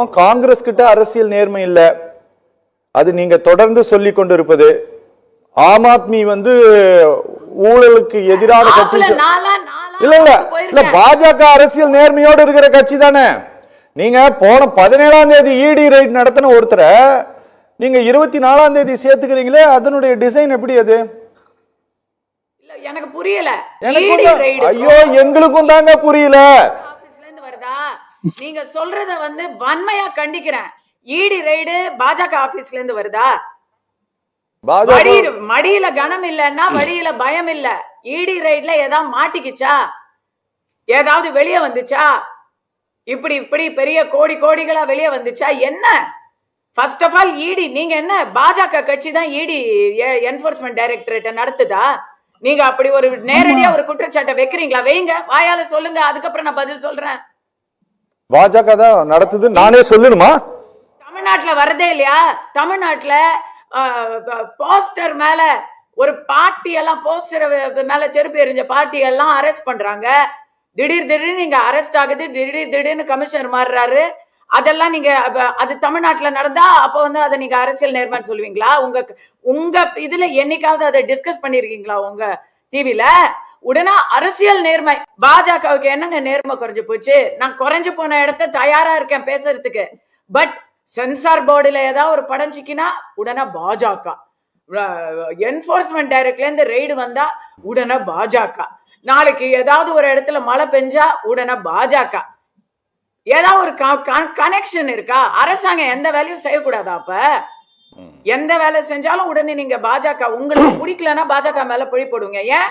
சொல்றோம், காங்கிரஸ் கிட்ட அரசியல் நேர்மை இல்ல, அது நீங்க தொடர்ந்து சொல்லி கொண்டிருப்பது. ஆம் ஆத்மி ஊழலுக்கு எதிரான கட்சி இல்ல இல்ல இல்ல, பாஜக அரசியல் நேர்மையோடு இருக்கிற கட்சி தானே. நீங்க போன 17ஆம் தேதி இடி ரைட் நடத்தின ஒருத்தரை நீங்க 24ஆம் தேதி சேர்த்துக்கிறீங்களே, அதனுடைய டிசைன் எப்படி? அது எனக்கு புரியல. ஐயோ, எங்களுக்கும் தாங்க புரியல. நீங்க சொல்றத வன்மையா கண்டிக்கிறேன். இடி ரைடு பாஜக ஆபீஸ்ல இருந்து வருதா? மடியில கனம் இல்லன்னா வழியில பயம் இல்ல. இடி ரைட்ல ஏதாவது மாட்டிக்கிச்சா? ஏதாவது வெளியே வந்துச்சா? இப்படி இப்படி பெரிய கோடி கோடிகளா வெளியே வந்துச்சா? என்ன ஃபர்ஸ்ட் ஆஃப் ஆல் இடி, நீங்க என்ன பாஜக கட்சி தான் இடி என்ஃபோர்ஸ்மெண்ட் டைரக்டரேட் நடத்துதா? நீங்க அப்படி ஒரு நேரடியா ஒரு குற்றச்சாட்டை வைக்கிறீங்களா? வைங்க, வாயால சொல்லுங்க, அதுக்கப்புறம் நான் பதில் சொல்றேன். பாஜக தான் நடத்துது நானே சொல்லணுமா? தமிழ்நாட்டுல வரதே இல்லையா? தமிழ்நாட்டுல போஸ்டர் மேல ஒரு பார்ட்டி எல்லாம், போஸ்டர் மேல செருப்பு எறிஞ்ச பார்ட்டி எல்லாம் அரெஸ்ட் பண்றாங்க. திடீர் திடீர்னு நீங்க அரெஸ்ட் ஆகுது, திடீர்னு கமிஷனர் மாறுறாரு. அதெல்லாம் நீங்க அது தமிழ்நாட்டுல நடந்தா அப்ப அதை நீங்க அரசியல் நேர்மைன்னு சொல்லுவீங்களா? உங்க இதுல என்னைக்காவது அதை டிஸ்கஸ் பண்ணிருக்கீங்களா உங்க டிவில? உடனே அரசியல் நேர்மை. பாஜகவுக்கு என்னங்க நேர்மை குறைஞ்சு போச்சு? நான் குறைஞ்சு போன இடத்த தயாரா இருக்கேன் பேசுறதுக்கு. பட் சென்சார் போர்டுல ஏதாவது ஒரு படம் சிக்கினா உடனே பாஜக, என்ஃபோர்ஸ்மெண்ட் டைரக்டர்ல இருந்து ரெய்டு வந்தா உடனே பாஜக, நாளைக்கு ஏதாவது ஒரு இடத்துல மழை பெஞ்சா உடனே பாஜக. ஏதாவது ஒரு கனெக்ஷன் இருக்கா? அரசாங்கம் எந்த வேலையும் செய்யக்கூடாதா? அப்ப எந்த வேலை செஞ்சாலும் உடனே நீங்க பாஜக, உங்களுக்கு பிடிக்கலன்னா பாஜக மேல பழி போடுங்க. ஏன்